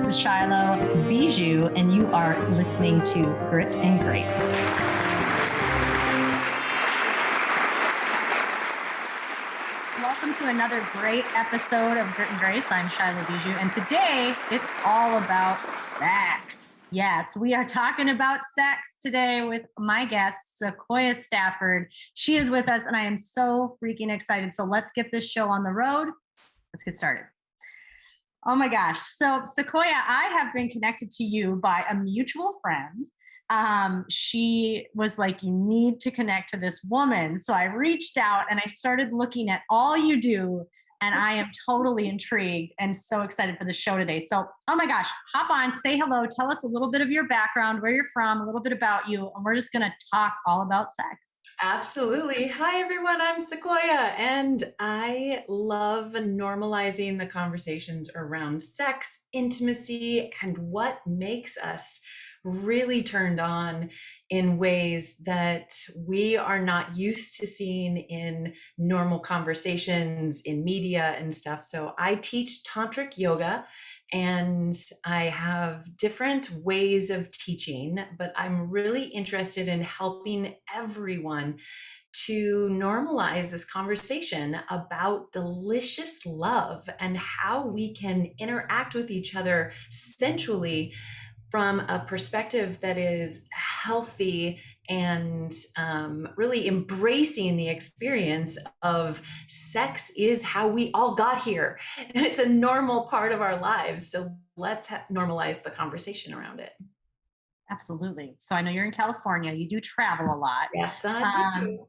This is Shylo Bijold, and you are listening to Grit and Grace. Welcome to another great episode of Grit and Grace. I'm Shylo Bijold, and today it's all about sex. Yes, we are talking about sex today with my guest, Sequoia Stafford. She is with us, and I am so freaking excited. So let's get this show on the road. Let's get started. Oh my gosh. So Sequoia, I have been connected to you by a mutual friend. She was like, you need to connect to this woman. So I reached out and I started looking at all you do, and I am totally intrigued and so excited for the show today. So, oh my gosh, hop on, say hello, tell us a little bit of your background, where you're from, a little bit about you, and we're just going to talk all about sex. Absolutely. Hi, everyone. I'm Sequoia, and I love normalizing the conversations around sex, intimacy, and what makes us really turned on in ways that we are not used to seeing in normal conversations in media and stuff. So I teach Tantric Yoga, and I have different ways of teaching, but I'm really interested in helping everyone to normalize this conversation about delicious love and how we can interact with each other sensually from a perspective that is healthy and really embracing the experience of sex is how we all got here. It's a normal part of our lives. So let's normalize the conversation around it. Absolutely. So I know you're in California. You do travel a lot. Yes, I do.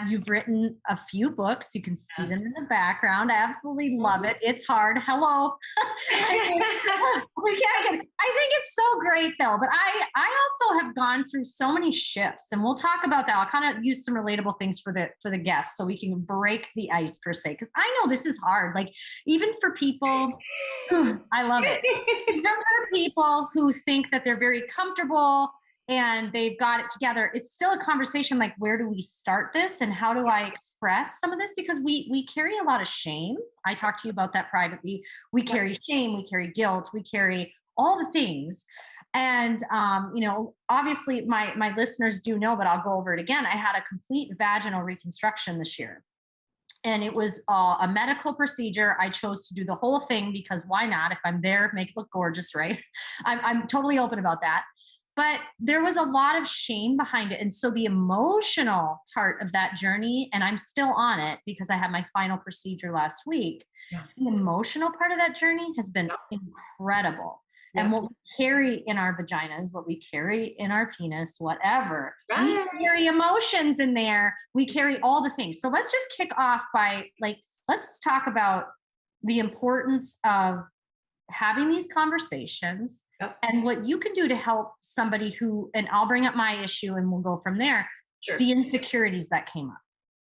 You've written a few books. You can see them in the background. I absolutely love it. It's hard. Hello. I think it's so great though. But I also have gone through so many shifts, and we'll talk about that. I'll kind of use some relatable things for the guests so we can break the ice per se. Because I know this is hard. Like even for people, I love it. Even for people who think that they're very comfortable and they've got it together, it's still a conversation like, where do we start this and how do I express some of this? Because we carry a lot of shame. I talked to you about that privately. We carry shame, we carry guilt, we carry all the things. And, obviously my listeners do know, but I'll go over it again. I had a complete vaginal reconstruction this year. And it was a medical procedure. I chose to do the whole thing because why not? If I'm there, make it look gorgeous, right? I'm totally open about that. But there was a lot of shame behind it. And so the emotional part of that journey, and I'm still on it because I had my final procedure last week. Yeah. The emotional part of that journey has been incredible. Yeah. And what we carry in our vaginas, what we carry in our penis, whatever, we carry emotions in there. We carry all the things. So let's just kick off by let's just talk about the importance of having these conversations and what you can do to help somebody who, and I'll bring up my issue and we'll go from there. Sure. The insecurities that came up.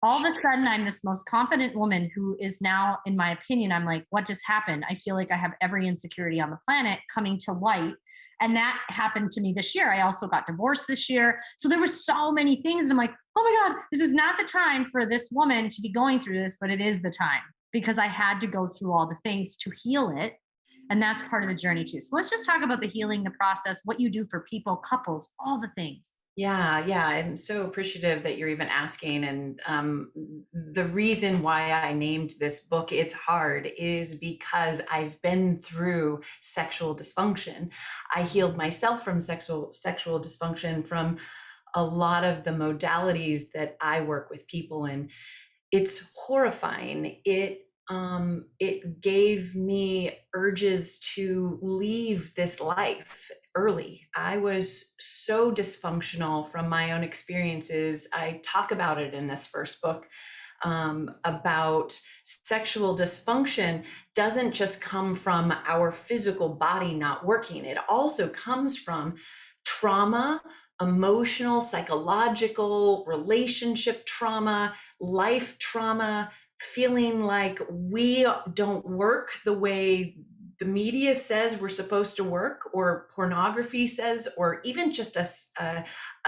All of a sudden, I'm this most confident woman who is now, in my opinion, I'm like, what just happened? I feel like I have every insecurity on the planet coming to light. And that happened to me this year. I also got divorced this year. So there were so many things. And I'm like, oh my God, this is not the time for this woman to be going through this, but it is the time because I had to go through all the things to heal it. And that's part of the journey too. So let's just talk about the healing, the process, what you do for people, couples, all the things. Yeah. I'm so appreciative that you're even asking. And the reason why I named this book, It's Hard, is because I've been through sexual dysfunction. I healed myself from sexual dysfunction from a lot of the modalities that I work with people in. It's horrifying. It gave me urges to leave this life early. I was so dysfunctional from my own experiences. I talk about it in this first book, about sexual dysfunction doesn't just come from our physical body not working. It also comes from trauma, emotional, psychological, relationship trauma, life trauma, feeling like we don't work the way the media says we're supposed to work, or pornography says, or even just a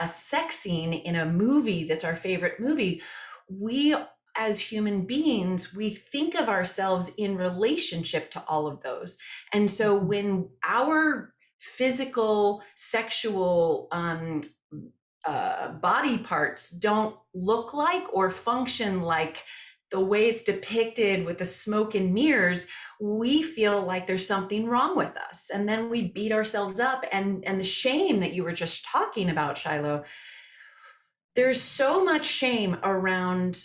sex scene in a movie that's our favorite movie. We as human beings, we think of ourselves in relationship to all of those. And so when our physical, sexual body parts don't look like or function like the way it's depicted with the smoke and mirrors, we feel like there's something wrong with us. And then we beat ourselves up. And the shame that you were just talking about, Shylo, there's so much shame around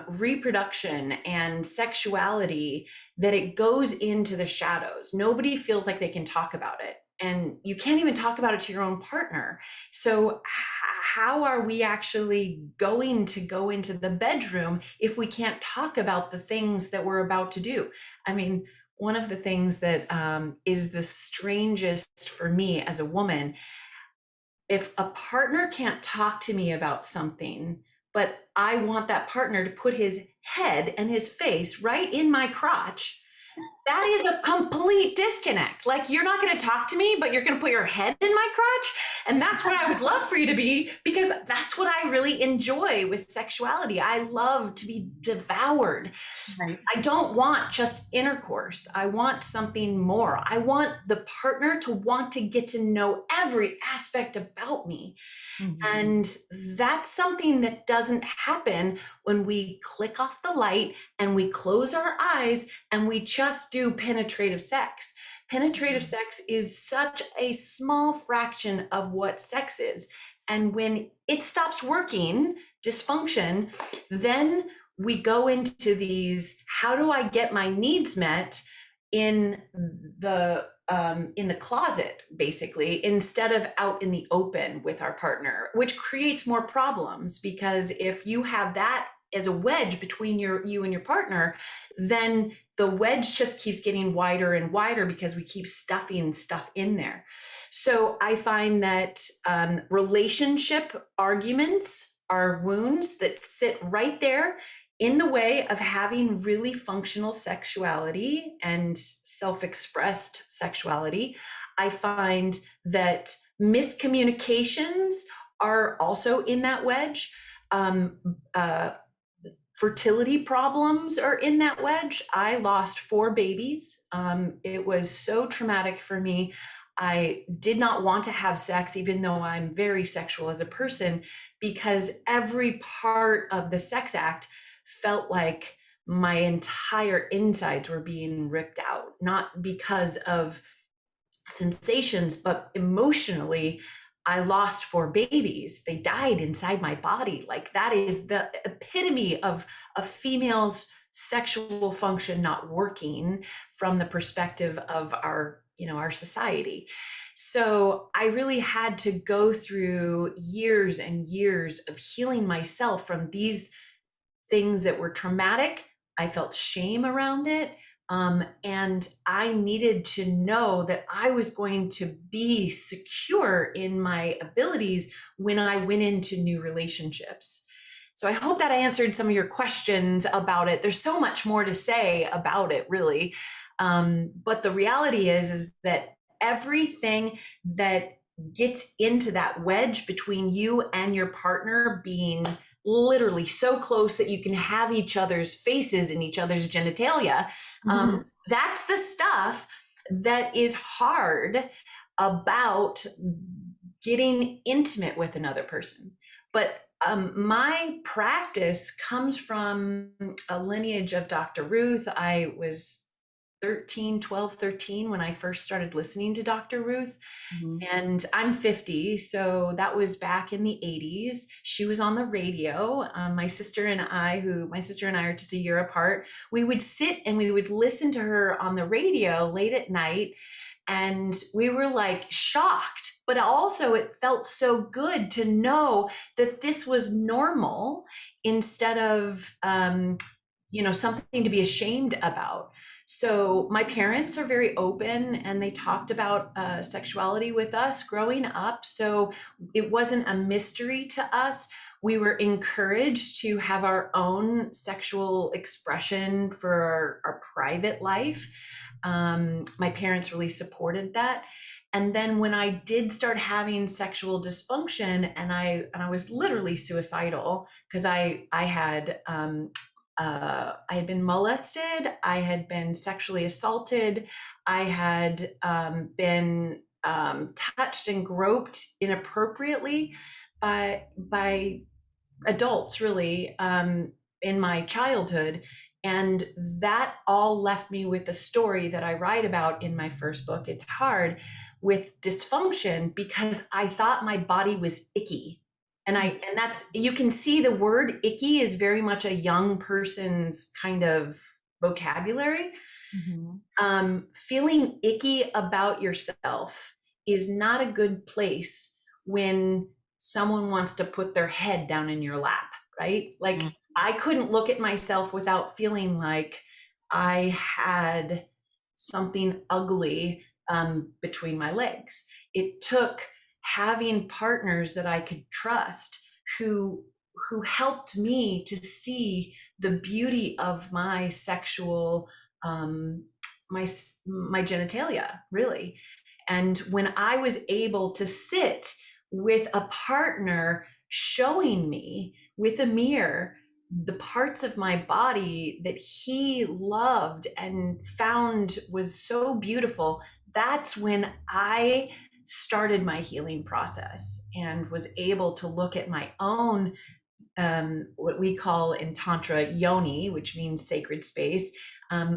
reproduction and sexuality that it goes into the shadows. Nobody feels like they can talk about it. And you can't even talk about it to your own partner. So how are we actually going to go into the bedroom if we can't talk about the things that we're about to do? I mean, one of the things that is the strangest for me as a woman, if a partner can't talk to me about something, but I want that partner to put his head and his face right in my crotch, that is a complete disconnect. Like, you're not going to talk to me, but you're going to put your head in my crotch. And that's what I would love for you to be, because that's what I really enjoy with sexuality. I love to be devoured. Right. I don't want just intercourse. I want something more. I want the partner to want to get to know every aspect about me. Mm-hmm. And that's something that doesn't happen when we click off the light and we close our eyes and we just do penetrative sex. Penetrative sex is such a small fraction of what sex is. And when it stops working, dysfunction, then we go into these, how do I get my needs met in the closet, basically, instead of out in the open with our partner, which creates more problems, because if you have that as a wedge between you and your partner, then the wedge just keeps getting wider and wider because we keep stuffing stuff in there. So I find that relationship arguments are wounds that sit right there in the way of having really functional sexuality and self-expressed sexuality. I find that miscommunications are also in that wedge. Fertility problems are in that wedge. I lost 4 babies. It was so traumatic for me. I did not want to have sex, even though I'm very sexual as a person, because every part of the sex act felt like my entire insides were being ripped out, not because of sensations, but emotionally. I lost 4 babies. They died inside my body. Like, that is the epitome of a female's sexual function not working from the perspective of our society. So I really had to go through years and years of healing myself from these things that were traumatic. I felt shame around it. And I needed to know that I was going to be secure in my abilities when I went into new relationships. So I hope that I answered some of your questions about it. There's so much more to say about it, really. But the reality is that everything that gets into that wedge between you and your partner being literally so close that you can have each other's faces in each other's genitalia, that's the stuff that is hard about getting intimate with another person. But my practice comes from a lineage of Dr. Ruth. I was 12, 13 when I first started listening to Dr. Ruth. And I'm 50, so that was back in the 80s. She was on the radio. My sister and I are just a year apart, we would sit and we would listen to her on the radio late at night. And we were like shocked, but also it felt so good to know that this was normal instead of, something to be ashamed about. So my parents are very open and they talked about sexuality with us growing up. So it wasn't a mystery to us. We were encouraged to have our own sexual expression for our private life. My parents really supported that. And then when I did start having sexual dysfunction, and I was literally suicidal because I had I had been molested. I had been sexually assaulted. I had been touched and groped inappropriately by adults, really, in my childhood. And that all left me with a story that I write about in my first book, It's Hard, with dysfunction, because I thought my body was icky. And that's, you can see the word icky is very much a young person's kind of vocabulary. Feeling icky about yourself is not a good place when someone wants to put their head down in your lap, right? Like, I couldn't look at myself without feeling like I had something ugly between my legs. It took having partners that I could trust who helped me to see the beauty of my sexual my genitalia, really. And when I was able to sit with a partner showing me with a mirror the parts of my body that he loved and found was so beautiful, that's when I started my healing process and was able to look at my own what we call in Tantra yoni, which means sacred space.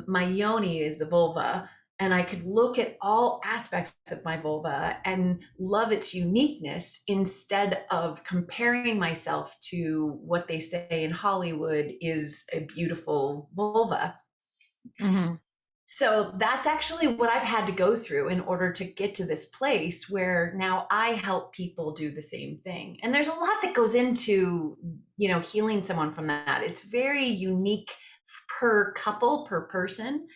My yoni is the vulva, and I could look at all aspects of my vulva and love its uniqueness instead of comparing myself to what they say in Hollywood is a beautiful vulva. So that's actually what I've had to go through in order to get to this place where now I help people do the same thing. And there's a lot that goes into, healing someone from that. It's very unique per couple, per person.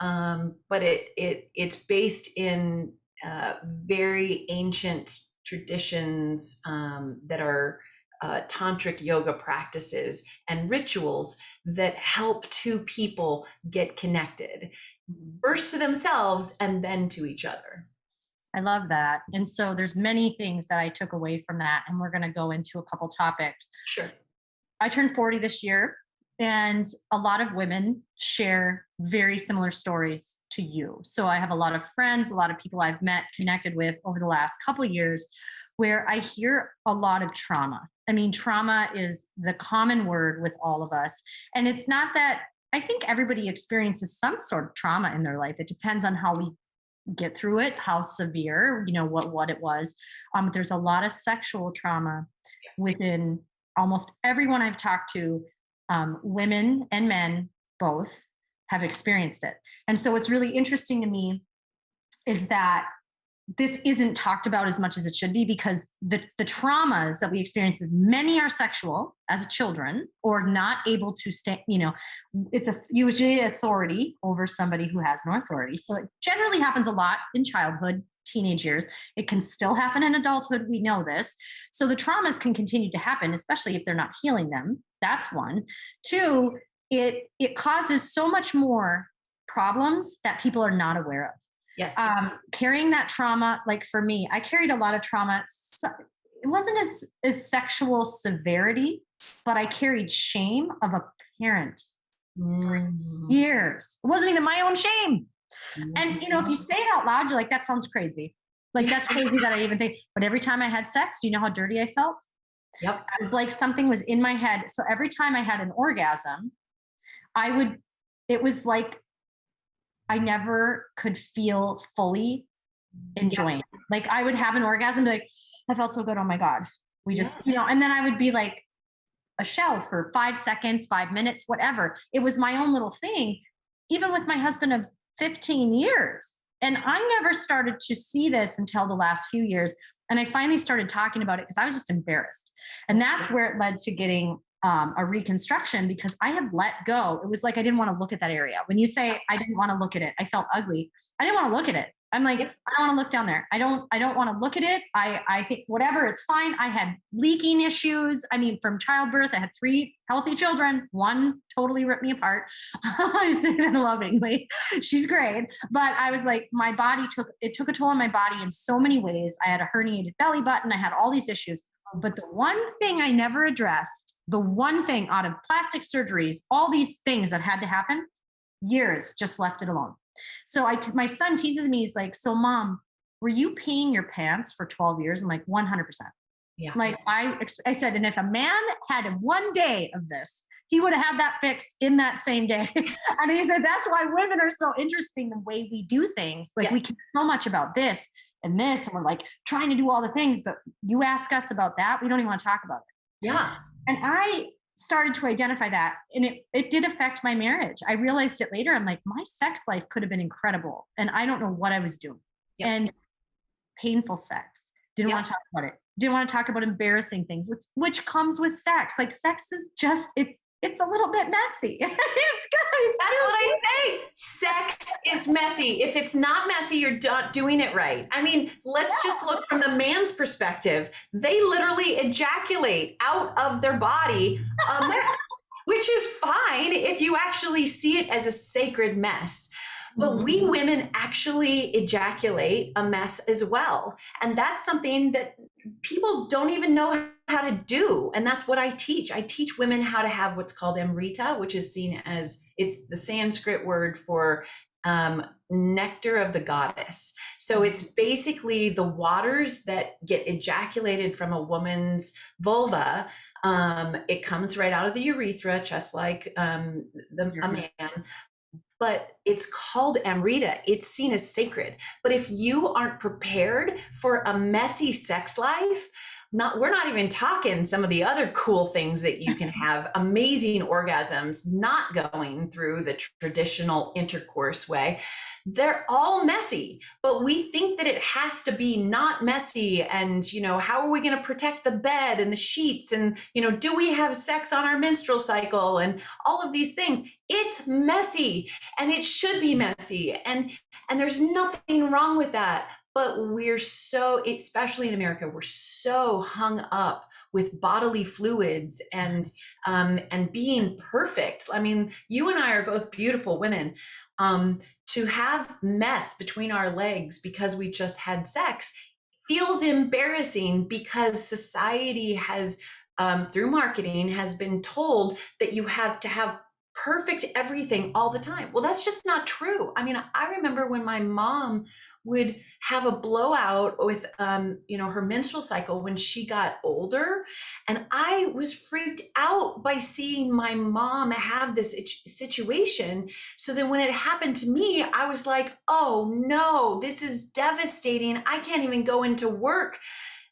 But it's based in very ancient traditions that are Tantric Yoga practices and rituals that help two people get connected, first to themselves and then to each other. I love that. And so there's many things that I took away from that, and we're going to go into a couple topics. Sure. I turned 40 this year, and a lot of women share very similar stories to you. So I have a lot of friends, a lot of people I've met, connected with over the last couple of years, where I hear a lot of trauma. I mean, trauma is the common word with all of us. And it's not that, I think everybody experiences some sort of trauma in their life. It depends on how we get through it, how severe, what it was. There's a lot of sexual trauma within almost everyone I've talked to. Women and men both have experienced it. And so what's really interesting to me is that this isn't talked about as much as it should be, because the traumas that we experience, as many are sexual as children, or not able to stay, it's usually authority over somebody who has no authority. So it generally happens a lot in childhood, teenage years. It can still happen in adulthood. We know this. So the traumas can continue to happen, especially if they're not healing them. That's one. Two, it causes so much more problems that people are not aware of. Yes. Carrying that trauma, like for me, I carried a lot of trauma. It wasn't as sexual severity, but I carried shame of a parent for years. It wasn't even my own shame. And, if you say it out loud, you're like, that sounds crazy. Like, that's crazy that I even think. But every time I had sex, you know how dirty I felt? Yep. It was like something was in my head. So every time I had an orgasm, it was like I never could feel fully enjoying. Yeah. Like, I would have an orgasm, be like, I felt so good. Oh my God. We just, and then I would be like a shell for 5 seconds, 5 minutes, whatever. It was my own little thing, even with my husband of 15 years. And I never started to see this until the last few years. And I finally started talking about it because I was just embarrassed. And that's where it led to getting a reconstruction, because I had let go. It was like I didn't want to look at that area. When you say I didn't want to look at it, I felt ugly. I didn't want to look at it. I'm like, I don't want to look down there. I don't want to look at it. I think whatever, it's fine. I had leaking issues. I mean, from childbirth, I had 3 healthy children. 1 totally ripped me apart. I say that lovingly. She's great. But I was like, my body took a toll on my body in so many ways. I had a herniated belly button. I had all these issues. But the one thing I never addressed the one thing out of plastic surgeries, all these things that had to happen, years just left it alone. So my son teases me. He's like, so mom, were you peeing your pants for 12 years? I'm like, 100%. Yeah. Like I said, and if a man had 1 day of this, he would have had that fixed in that same day. And he said, that's why women are so interesting, the way we do things. Like we care so much about this, and we're like trying to do all the things, but you ask us about that, we don't even want to talk about it. Yeah. And I started to identify that, and it did affect my marriage. I realized it later. I'm like, my sex life could have been incredible, and I don't know what I was doing. Yep. And painful sex. Didn't want to talk about it. Didn't want to talk about embarrassing things, which comes with sex. Like sex is just, it's a little bit messy. That's what I say. Sex is messy. If it's not messy, you're not doing it right. I mean, let's just look from the man's perspective. They literally ejaculate out of their body a mess, which is fine if you actually see it as a sacred mess. But we women actually ejaculate a mess as well. And that's something that people don't even know how to do. And that's what I teach. I teach women how to have what's called amrita, which is seen as, it's the Sanskrit word for nectar of the goddess. So it's basically the waters that get ejaculated from a woman's vulva. It comes right out of the urethra, just like a man. But it's called amrita. It's seen as sacred. But if you aren't prepared for a messy sex life, we're not even talking some of the other cool things that you can have, amazing orgasms, not going through the traditional intercourse way. They're all messy, but we think that it has to be not messy. And, how are we going to protect the bed and the sheets? And, do we have sex on our menstrual cycle and all of these things? It's messy, and it should be messy. And there's nothing wrong with that. But we're so, especially in America, we're so hung up with bodily fluids and being perfect. I mean, you and I are both beautiful women. To have mess between our legs because we just had sex feels embarrassing, because society has, through marketing, has been told that you have to have perfect everything all the time. Well, that's just not true. I mean, I remember when my mom would have a blowout with, her menstrual cycle when she got older. And I was freaked out by seeing my mom have this situation. So then when it happened to me, I was like, oh no, this is devastating. I can't even go into work,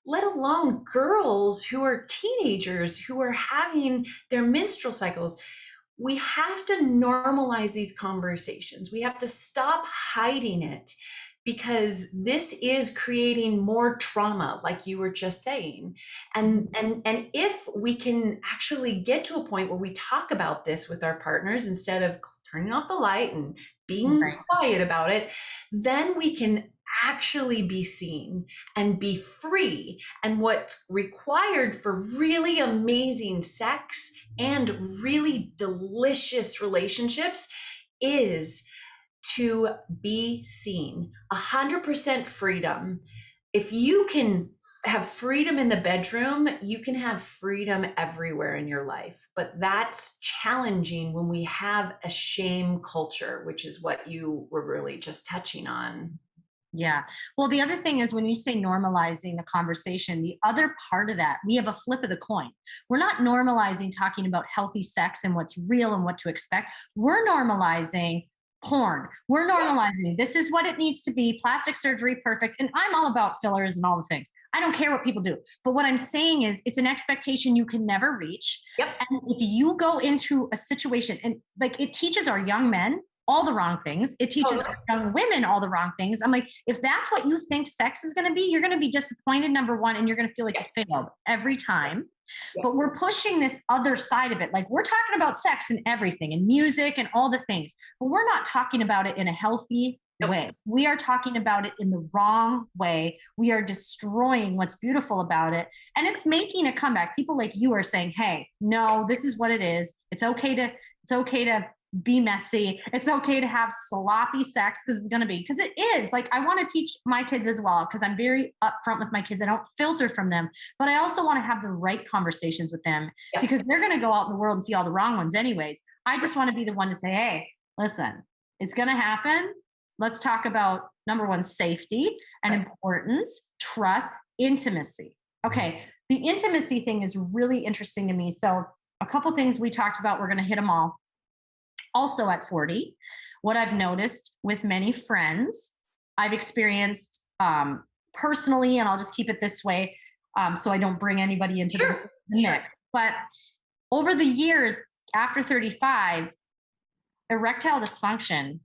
let alone girls who are teenagers who are having their menstrual cycles. We have to normalize these conversations. We have to stop hiding it, because this is creating more trauma, like you were just saying. And if we can actually get to a point where we talk about this with our partners instead of turning off the light and being quiet about it, then we can actually be seen and be free. And what's required for really amazing sex and really delicious relationships is to be seen. 100% freedom. If you can have freedom in the bedroom, you can have freedom everywhere in your life. But that's challenging when we have a shame culture, which is what you were really just touching on. Yeah. Well, the other thing is, when you say normalizing the conversation, the other part of that, we have a flip of the coin. We're not normalizing talking about healthy sex and what's real and what to expect. We're normalizing porn. We're normalizing, this is what it needs to be, plastic surgery, perfect. And I'm all about fillers and all the things. I don't care what people do. But what I'm saying is, it's an expectation you can never reach. Yep. And if you go into a situation, and like, it teaches our young men all the wrong things. It teaches our young women all the wrong things. I'm like, if that's what you think sex is going to be, you're going to be disappointed, number one, and you're going to feel like you failed every time. But we're pushing this other side of it. Like, we're talking about sex and everything and music and all the things, but we're not talking about it in a healthy way. We are talking about it in the wrong way. We are destroying what's beautiful about it. And it's making a comeback. People like you are saying, hey, no, this is what it is. It's okay to be messy. It's okay to have sloppy sex because it's going to be, because it is. Like, I want to teach my kids as well, because I'm very upfront with my kids. I don't filter from them, but I also want to have the right conversations with them, because they're going to go out in the world and see all the wrong ones anyways. I just want to be the one to say, hey, listen, it's going to happen. Let's talk about number one, safety and importance, trust, intimacy. Okay. The intimacy thing is really interesting to me. So a couple things we talked about, we're going to hit them all. Also at 40, what I've noticed with many friends, I've experienced personally, and I'll just keep it this way so I don't bring anybody into the mix. But over the years, after 35, erectile dysfunction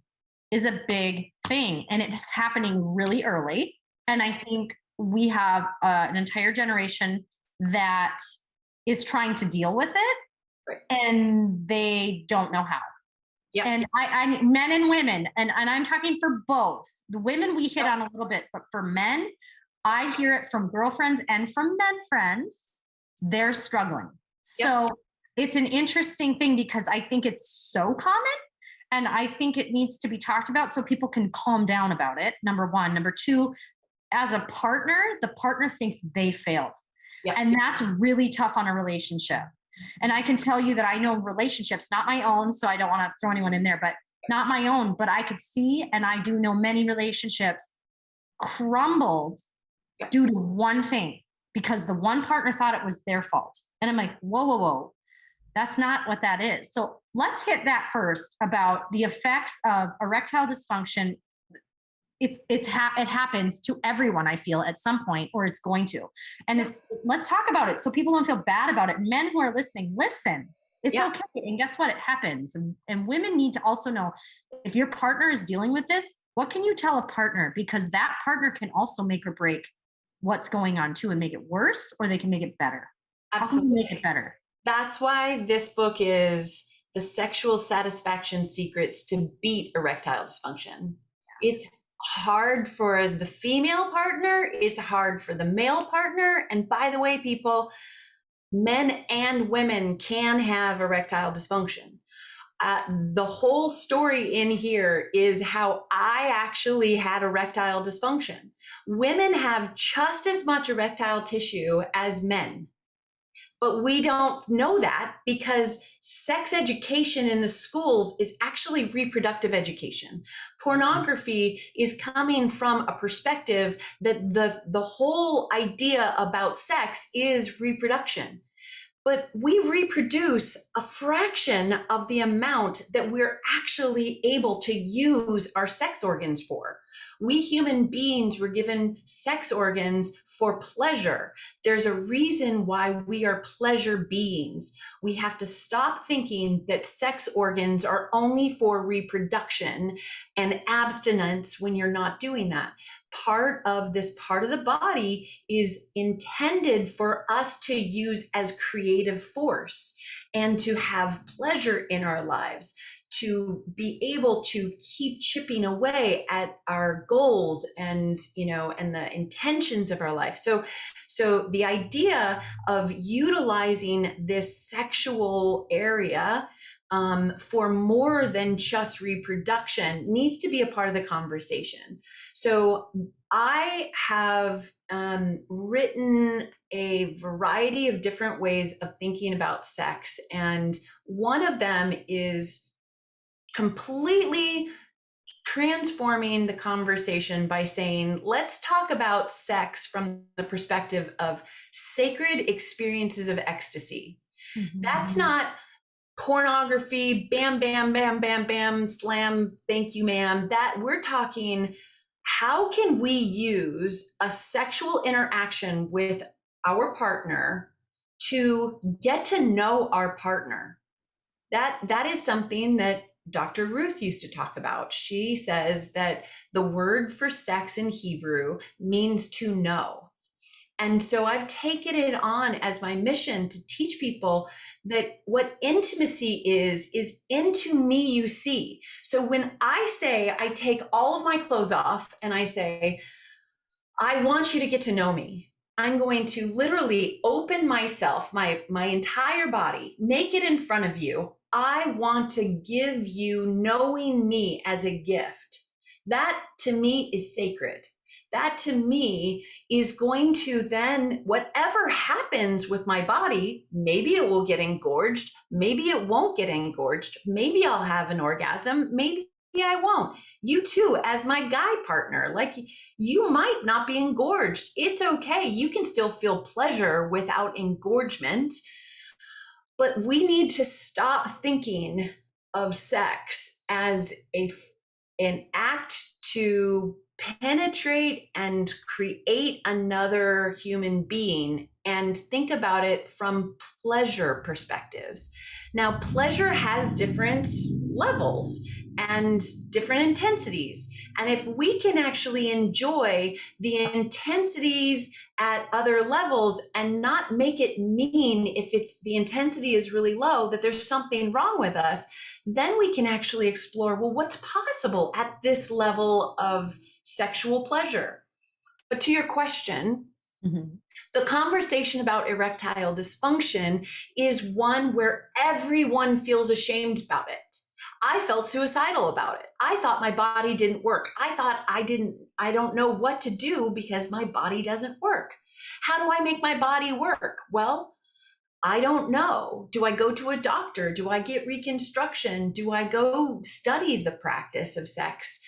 is a big thing, and it's happening really early. And I think we have an entire generation that is trying to deal with it, and they don't know how. Yep. And I men and women, and I'm talking for both. The women we hit on a little bit, but for men, I hear it from girlfriends and from men friends, they're struggling. So it's an interesting thing, because I think it's so common, and I think it needs to be talked about so people can calm down about it, number one. Number two, as a partner, the partner thinks they failed. And that's really tough on a relationship. And I can tell you that I know relationships, not my own, so I don't want to throw anyone in there, but not my own, but I could see, and I do know many relationships crumbled due to one thing, because the one partner thought it was their fault. And I'm like, whoa, whoa, whoa. That's not what that is. So let's hit that first, about the effects of erectile dysfunction. It happens to everyone, I feel, at some point, or it's going to. And let's talk about it so people don't feel bad about it. Men who are listening, listen, it's okay. And guess what? It happens. And women need to also know, if your partner is dealing with this, what can you tell a partner? Because that partner can also make or break what's going on too, and make it worse, or they can make it better. Absolutely. How can you make it better? That's why this book is The Sexual Satisfaction Secrets to Beat Erectile Dysfunction. It's hard for the female partner. It's hard for the male partner. And by the way, people, men and women can have erectile dysfunction. The whole story in here is how I actually had erectile dysfunction. Women have just as much erectile tissue as men. But we don't know that, because sex education in the schools is actually reproductive education. Pornography is coming from a perspective that the whole idea about sex is reproduction. But we reproduce a fraction of the amount that we're actually able to use our sex organs for. We human beings were given sex organs for pleasure. There's a reason why we are pleasure beings. We have to stop thinking that sex organs are only for reproduction and abstinence when you're not doing that. Part of this part of the body is intended for us to use as creative force and to have pleasure in our lives, to be able to keep chipping away at our goals and, and the intentions of our life. So the idea of utilizing this sexual area for more than just reproduction needs to be a part of the conversation. So I have written a variety of different ways of thinking about sex. And one of them is completely transforming the conversation by saying, let's talk about sex from the perspective of sacred experiences of ecstasy. Mm-hmm. That's not pornography, bam, bam, bam, bam, bam, slam, thank you, ma'am. That we're talking, how can we use a sexual interaction with our partner to get to know our partner? That is something that Dr. Ruth used to talk about. She says that the word for sex in Hebrew means to know. And so I've taken it on as my mission to teach people that what intimacy is into me you see. So when I say, I take all of my clothes off and I say, I want you to get to know me, I'm going to literally open myself, my entire body, naked in front of you. I want to give you knowing me as a gift. That to me is sacred. That to me is going to then, whatever happens with my body, maybe it will get engorged, maybe it won't get engorged, maybe I'll have an orgasm, maybe I won't. You too, as my guy partner, like you might not be engorged. It's okay. You can still feel pleasure without engorgement. But we need to stop thinking of sex as an act to penetrate and create another human being, and think about it from pleasure perspectives. Now, pleasure has different levels and different intensities. And if we can actually enjoy the intensities at other levels and not make it mean, if it's the intensity is really low, that there's something wrong with us, then we can actually explore, well, what's possible at this level of sexual pleasure? But to your question, the conversation about erectile dysfunction is one where everyone feels ashamed about it. I felt suicidal about it. I thought my body didn't work. I thought I don't know what to do because my body doesn't work. How do I make my body work? Well, I don't know. Do I go to a doctor? Do I get reconstruction? Do I go study the practice of sex?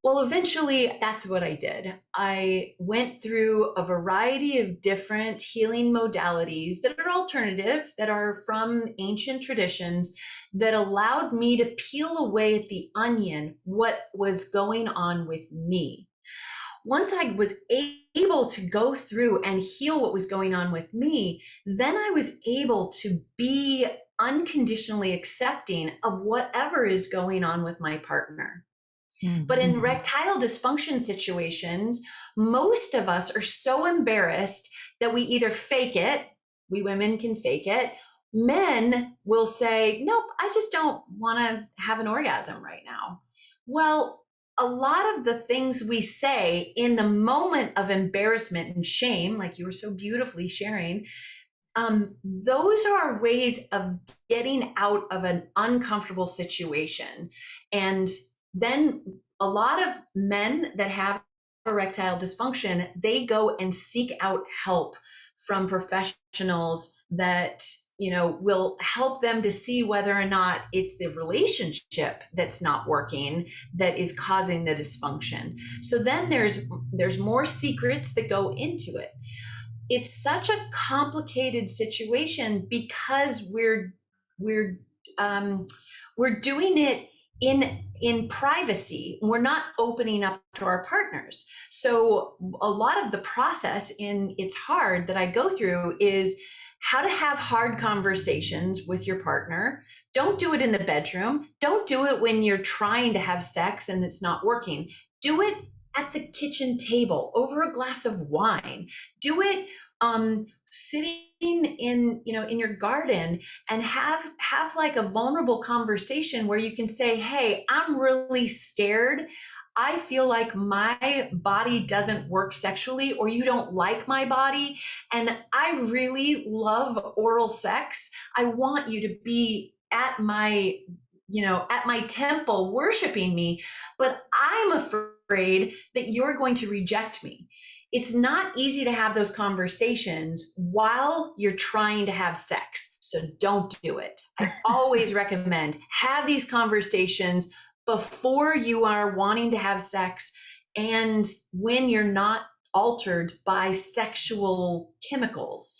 Well, eventually that's what I did. I went through a variety of different healing modalities that are alternative, that are from ancient traditions, that allowed me to peel away at the onion what was going on with me. Once I was able to go through and heal what was going on with me, then I was able to be unconditionally accepting of whatever is going on with my partner. But in erectile dysfunction situations, most of us are so embarrassed that we either fake it, we women can fake it. Men will say, nope, I just don't want to have an orgasm right now. Well, a lot of the things we say in the moment of embarrassment and shame, like you were so beautifully sharing, those are ways of getting out of an uncomfortable situation. And then a lot of men that have erectile dysfunction, they go and seek out help from professionals that, will help them to see whether or not it's the relationship that's not working that is causing the dysfunction. So then there's more secrets that go into it. It's such a complicated situation because we're doing it in privacy. We're not opening up to our partners. So a lot of the process in It's Hard that I go through is how to have hard conversations with your partner. Don't do it in the bedroom. Don't do it when you're trying to have sex and it's not working. Do it at the kitchen table over a glass of wine. Do it sitting in your garden, and have like a vulnerable conversation where you can say, hey, I'm really scared. I feel like my body doesn't work sexually, or you don't like my body, and I really love oral sex. I want you to be at my temple worshiping me, but I'm afraid that you're going to reject me. It's not easy to have those conversations while you're trying to have sex. So don't do it. I always recommend have these conversations before you are wanting to have sex and when you're not altered by sexual chemicals.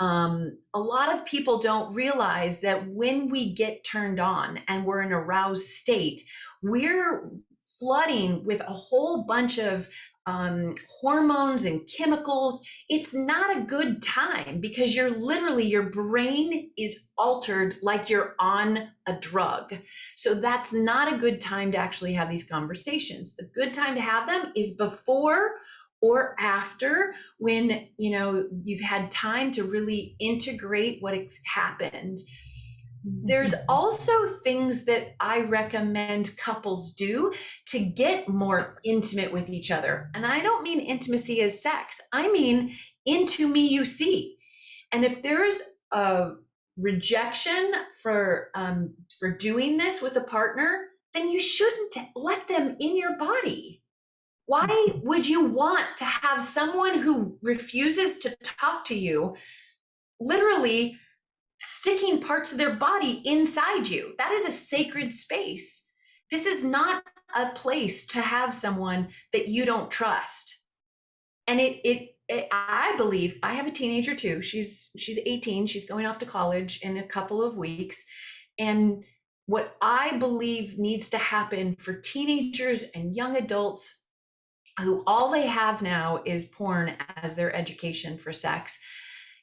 A lot of people don't realize that when we get turned on and we're in a aroused state, we're flooding with a whole bunch of hormones and chemicals. It's not a good time because your brain is altered like you're on a drug. So that's not a good time to actually have these conversations. The good time to have them is before or after, when you've had time to really integrate what happened. There's also things that I recommend couples do to get more intimate with each other. And I don't mean intimacy as sex. I mean, into me you see. And if there's a rejection for doing this with a partner, then you shouldn't let them in your body. Why would you want to have someone who refuses to talk to you literally sticking parts of their body inside you? That is a sacred space. This is not a place to have someone that you don't trust. And I believe, I have a teenager too. She's 18. She's going off to college in a couple of weeks. And what I believe needs to happen for teenagers and young adults who all they have now is porn as their education for sex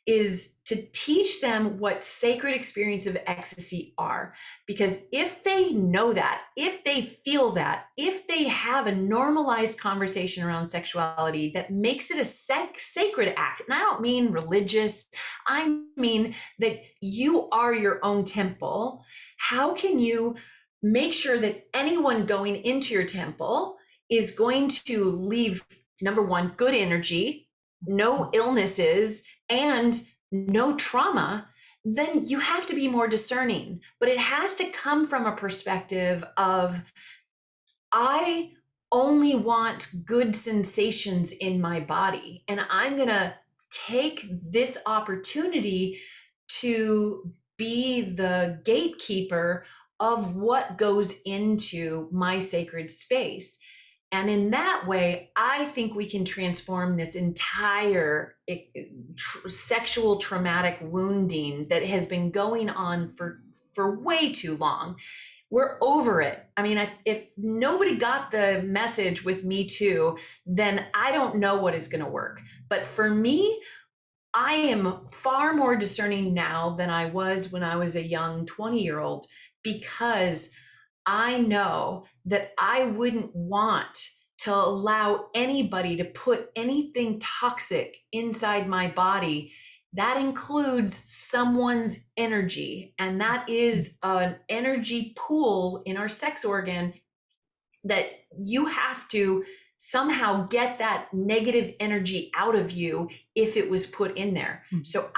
is to teach them what sacred experience of ecstasy are. Because if they know that, if they feel that, if they have a normalized conversation around sexuality that makes it a sacred act, and I don't mean religious, I mean that you are your own temple, how can you make sure that anyone going into your temple is going to leave, number one, good energy, no illnesses, and no trauma? Then you have to be more discerning. But it has to come from a perspective of, I only want good sensations in my body, and I'm going to take this opportunity to be the gatekeeper of what goes into my sacred space. And in that way, I think we can transform this entire sexual traumatic wounding that has been going on for way too long. We're over it. I mean, if nobody got the message with Me Too, then I don't know what is going to work. But for me, I am far more discerning now than I was when I was a young 20-year-old, because I know that I wouldn't want to allow anybody to put anything toxic inside my body. That includes someone's energy, and that is an energy pool in our sex organ that you have to somehow get that negative energy out of you if it was put in there. So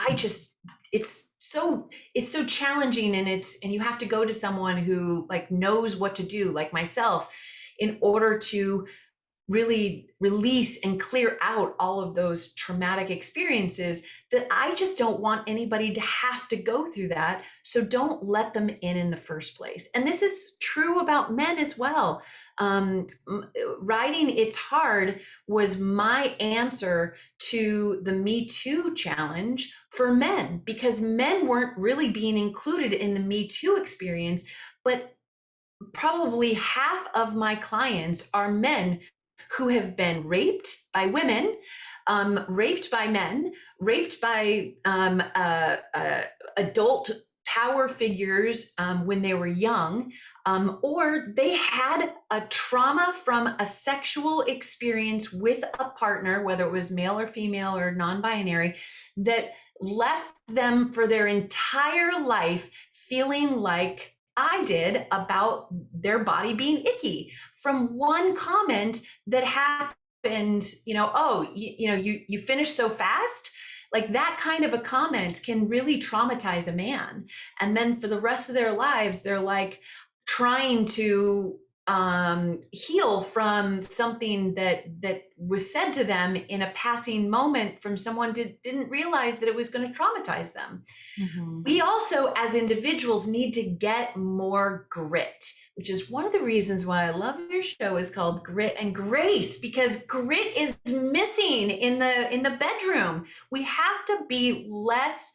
it's so challenging, and you have to go to someone who like knows what to do, like myself, in order to really release and clear out all of those traumatic experiences that I just don't want anybody to have to go through that. So don't let them in the first place. And this is true about men as well. Writing It's Hard was my answer to the Me Too challenge for men, because men weren't really being included in the Me Too experience, but probably half of my clients are men who have been raped by women, raped by men, raped by adult power figures when they were young, or they had a trauma from a sexual experience with a partner, whether it was male or female or non-binary, that left them for their entire life feeling like I did about their body being icky from one comment that happened, you finished so fast. Like that kind of a comment can really traumatize a man. And then for the rest of their lives, they're like trying to heal from something that was said to them in a passing moment from someone didn't realize that it was going to traumatize them. Mm-hmm. We also, as individuals, need to get more grit, which is one of the reasons why I love your show is called Grit and Grace, because grit is missing in the bedroom. We have to be less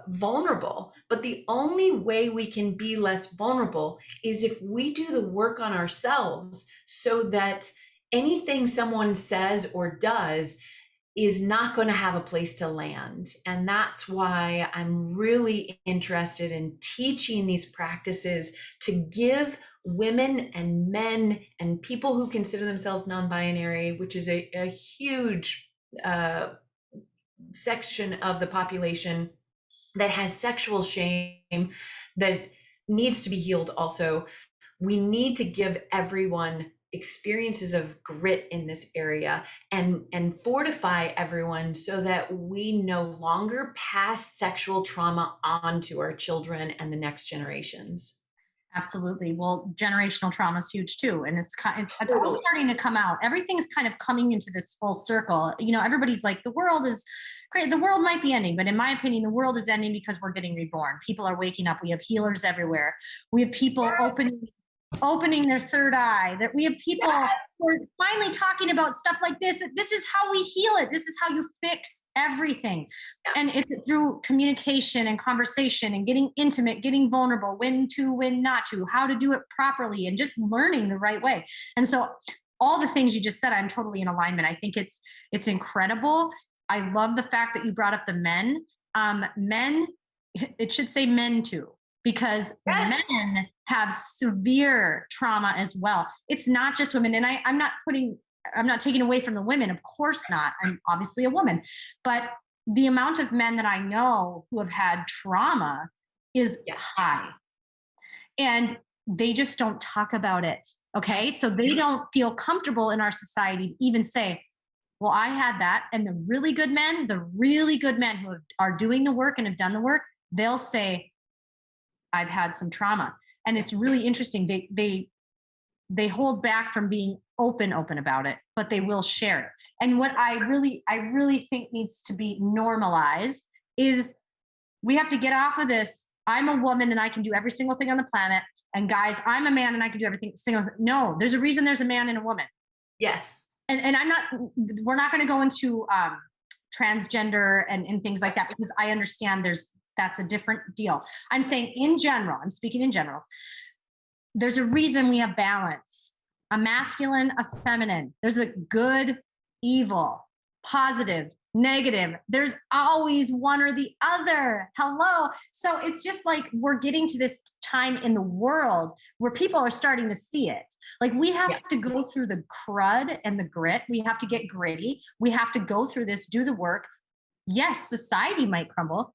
vulnerable, but the only way we can be less vulnerable is if we do the work on ourselves, so that anything someone says or does is not going to have a place to land. And that's why I'm really interested in teaching these practices to give women and men and people who consider themselves non-binary, which is a huge section of the population that has sexual shame that needs to be healed also. We need to give everyone experiences of grit in this area and fortify everyone so that we no longer pass sexual trauma on to our children and the next generations. Absolutely. Well, generational trauma is huge too. And it's all Totally. starting to come out. Everything's kind of coming into this full circle. You know, everybody's like, the world is great. The world might be ending, but in my opinion, the world is ending because we're getting reborn. People are waking up. We have healers everywhere. We have people opening their third eye. That we have people who are finally talking about stuff like this. That this is how we heal it. This is how you fix everything. And it's through communication and conversation and getting intimate, getting vulnerable, when to, when not to, how to do it properly, and just learning the right way. And so all the things you just said, I'm totally in alignment. I think it's incredible. I love the fact that you brought up the men. Men, it should say men too, because men have severe trauma as well. It's not just women. And I'm not taking away from the women. Of course not. I'm obviously a woman, but the amount of men that I know who have had trauma is high. And they just don't talk about it. Okay. So they don't feel comfortable in our society to even say, well, I had that. And the really good men who are doing the work and have done the work, they'll say, I've had some trauma. And it's really interesting. They hold back from being open about it, but they will share it. And what I really think needs to be normalized is we have to get off of this. I'm a woman and I can do every single thing on the planet. And guys, I'm a man and I can do everything single. No, there's a reason there's a man and a woman. Yes. And we're not going to go into transgender and things like that, because I understand that's a different deal. I'm saying in general, I'm speaking in generals. There's a reason we have balance, a masculine, a feminine. There's a good, evil, positive, negative. There's always one or the other. Hello. So it's just like we're getting to this time in the world where people are starting to see it. Like we have to go through the crud and the grit. We have to get gritty. We have to go through this, do the work. Yes, society might crumble,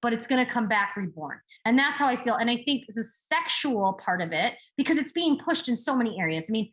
but it's going to come back reborn. And that's how I feel. And I think the sexual part of it, because it's being pushed in so many areas. I mean,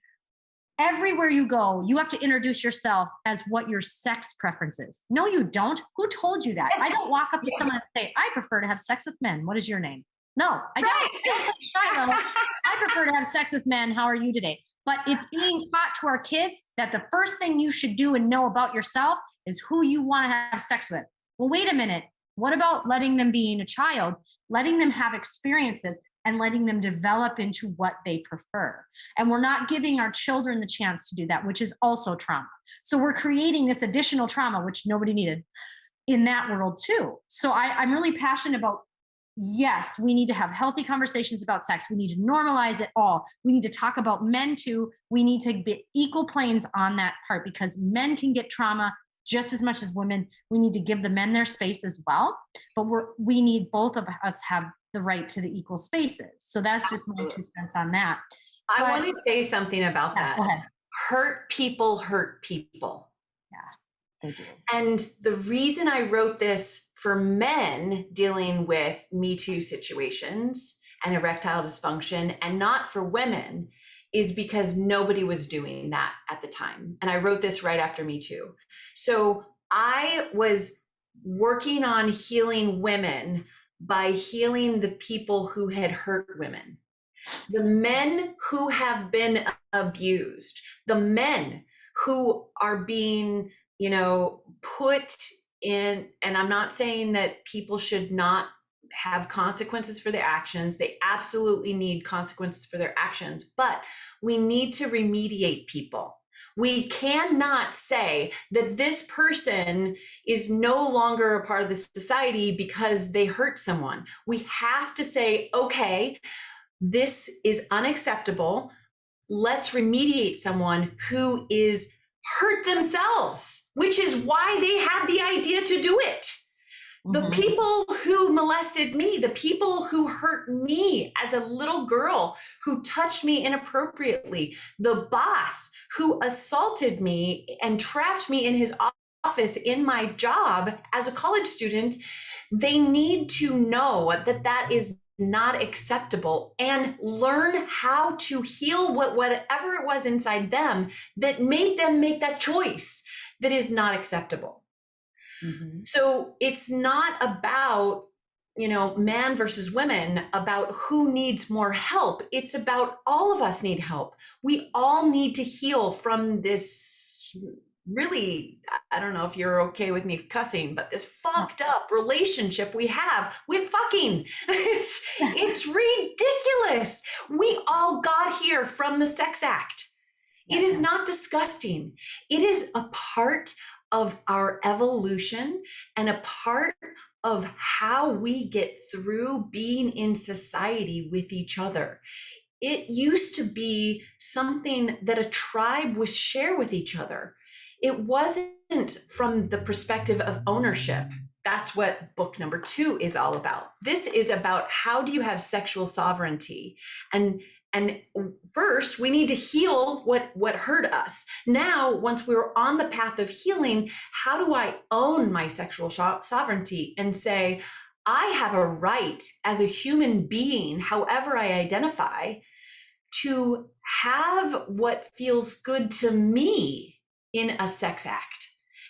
everywhere you go, you have to introduce yourself as what your sex preference is. No, you don't. Who told you that? I don't walk up to someone and say, I prefer to have sex with men. What is your name? No, I don't. I don't say, Shylo, I prefer to have sex with men. How are you today? But it's being taught to our kids that the first thing you should do and know about yourself is who you want to have sex with. Well, wait a minute. What about letting them, being a child, letting them have experiences and letting them develop into what they prefer? And we're not giving our children the chance to do that, which is also trauma. So we're creating this additional trauma, which nobody needed in that world too. So I'm really passionate about, yes, we need to have healthy conversations about sex. We need to normalize it all. We need to talk about men too. We need to be equal planes on that part, because men can get trauma just as much as women. We need to give the men their space as well, but we need both of us have the right to the equal spaces. So that's just my 2 cents on that. I want to say something about that. Go ahead. Hurt people hurt people. Yeah, they do. And the reason I wrote this for men dealing with Me Too situations and erectile dysfunction, and not for women, is because nobody was doing that at the time. And I wrote this right after Me Too. So I was working on healing women by healing the people who had hurt women, the men who have been abused, the men who are being, put in, and I'm not saying that people should not have consequences for their actions. They absolutely need consequences for their actions, but we need to remediate people. We cannot say that this person is no longer a part of the society because they hurt someone. We have to say, okay, this is unacceptable. Let's remediate someone who is hurt themselves, which is why they had the idea to do it. The people who molested me, the people who hurt me as a little girl, who touched me inappropriately, the boss who assaulted me and trapped me in his office in my job as a college student, they need to know that that is not acceptable, and learn how to heal whatever it was inside them that made them make that choice that is not acceptable. Mm-hmm. So it's not about, man versus women, about who needs more help. It's about all of us need help. We all need to heal from this really, I don't know if you're okay with me cussing, but this fucked up relationship we have with fucking. It's ridiculous. We all got here from the sex act. It is not disgusting. It is a part of our evolution and a part of how we get through being in society with each other. It used to be something that a tribe would share with each other. It wasn't from the perspective of ownership. That's what book number 2 is all about. This is about how do you have sexual sovereignty? And first, we need to heal what hurt us. Now, once we're on the path of healing, how do I own my sexual sovereignty and say, I have a right as a human being, however I identify, to have what feels good to me in a sex act.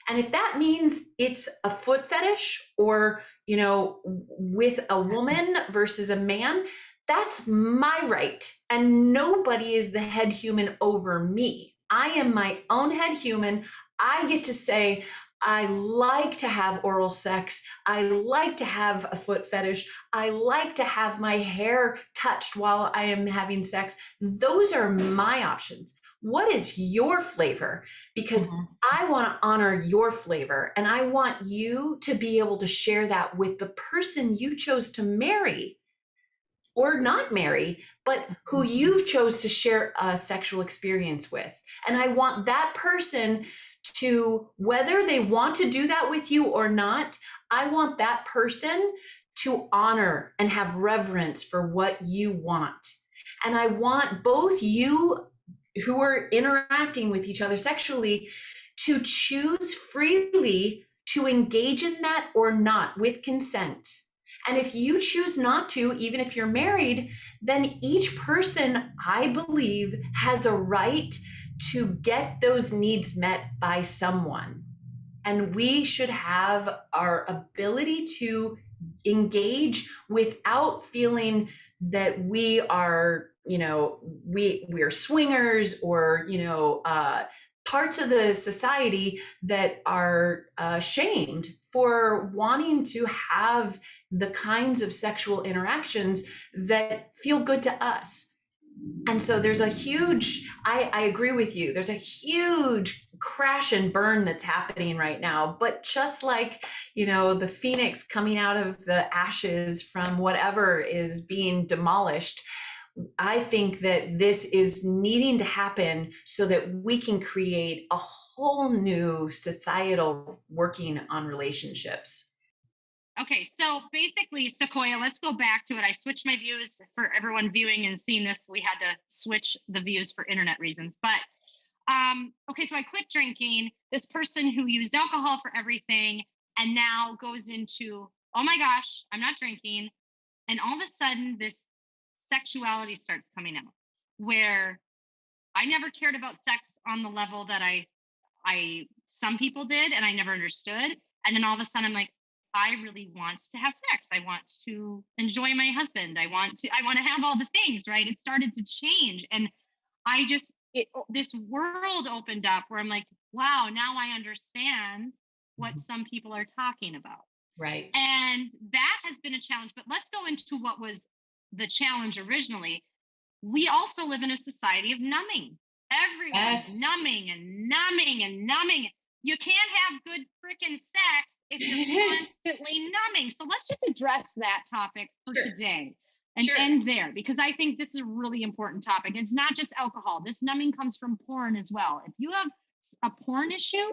And if that means it's a foot fetish or, with a woman versus a man, that's my right. And nobody is the head human over me. I am my own head human. I get to say, I like to have oral sex. I like to have a foot fetish. I like to have my hair touched while I am having sex. Those are my options. What is your flavor? Because I want to honor your flavor, and I want you to be able to share that with the person you chose to marry or not marry, but who you've chose to share a sexual experience with. And I want that person to, whether they want to do that with you or not, I want that person to honor and have reverence for what you want. And I want both you who are interacting with each other sexually to choose freely to engage in that or not with consent. And if you choose not to, even if you're married, then each person, I believe, has a right to get those needs met by someone. And we should have our ability to engage without feeling that we are, we're swingers or, parts of the society that are shamed for wanting to have the kinds of sexual interactions that feel good to us. And so there's a huge, I agree with you, there's a huge crash and burn that's happening right now. But just like, the phoenix coming out of the ashes from whatever is being demolished, I think that this is needing to happen so that we can create a whole new societal working on relationships. Okay, so basically, Sequoia, let's go back to it. I switched my views for everyone viewing and seeing this. We had to switch the views for internet reasons. But okay, so I quit drinking. This person who used alcohol for everything and now goes into, oh my gosh, I'm not drinking. And all of a sudden, this sexuality starts coming out where I never cared about sex on the level that I some people did, and I never understood. And then all of a sudden I'm like, I really want to have sex. I want to enjoy my husband. I want to have all the things, right? It started to change. And this world opened up where I'm like, wow, now I understand what some people are talking about. Right. And that has been a challenge. But let's go into what was the challenge originally. We also live in a society of numbing. Everyone's numbing and numbing and numbing. You can't have good freaking sex if you're constantly numbing. So let's just address that topic for today and end there, because I think this is a really important topic. It's not just alcohol. This numbing comes from porn as well. If you have a porn issue,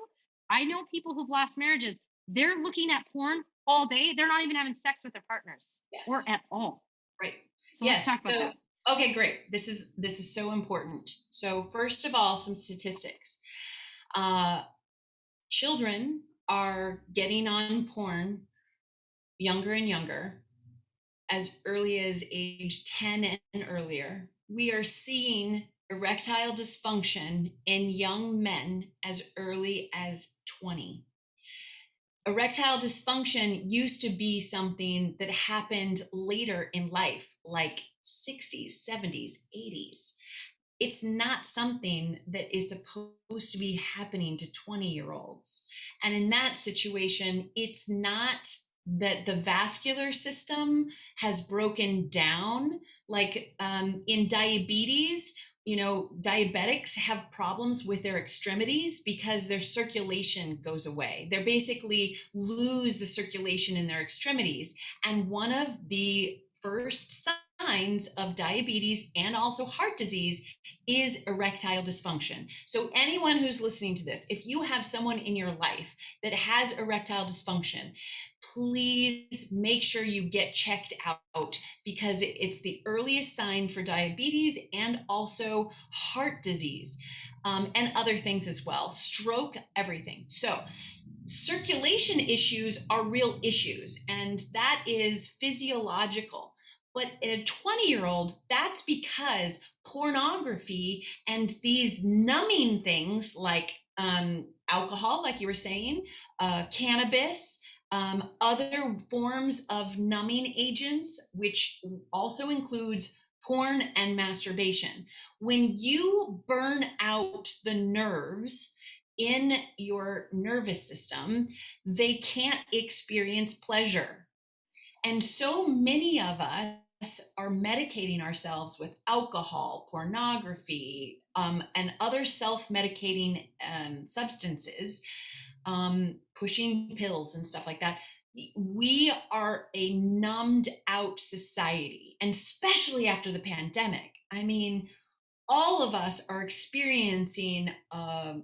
I know people who've lost marriages. They're looking at porn all day. They're not even having sex with their partners or at all. Right. So let's talk about that. Okay, great. This is so important. So first of all, some statistics. Children are getting on porn younger and younger. as early as age 10 and earlier. We are seeing erectile dysfunction in young men as early as 20. Erectile dysfunction used to be something that happened later in life, like 60s, 70s, 80s. It's not something that is supposed to be happening to 20-year-olds. And in that situation, it's not that the vascular system has broken down. Like in diabetes, diabetics have problems with their extremities because their circulation goes away. They basically lose the circulation in their extremities. And one of the first signs of diabetes and also heart disease is erectile dysfunction. So anyone who's listening to this, if you have someone in your life that has erectile dysfunction, please make sure you get checked out, because it's the earliest sign for diabetes and also heart disease, and other things as well, stroke, everything. So circulation issues are real issues, and that is physiological. But in a 20-year-old, that's because pornography and these numbing things like alcohol, like you were saying, cannabis, other forms of numbing agents, which also includes porn and masturbation. When you burn out the nerves in your nervous system, they can't experience pleasure. And so many of us are medicating ourselves with alcohol, pornography, and other self-medicating substances, pushing pills and stuff like that. We are a numbed out society, and especially after the pandemic. I mean, all of us are experiencing a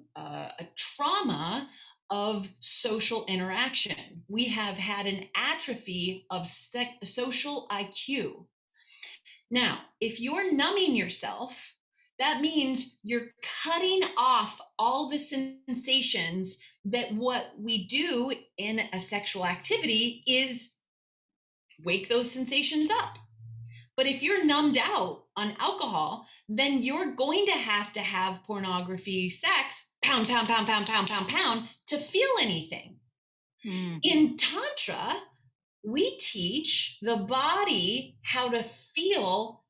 trauma of social interaction. We have had an atrophy of social IQ. Now, if you're numbing yourself, that means you're cutting off all the sensations that what we do in a sexual activity is wake those sensations up. But if you're numbed out on alcohol, then you're going to have pornography, sex, pound, pound, pound, pound, pound, pound, pound, to feel anything. In Tantra, we teach the body how to feel.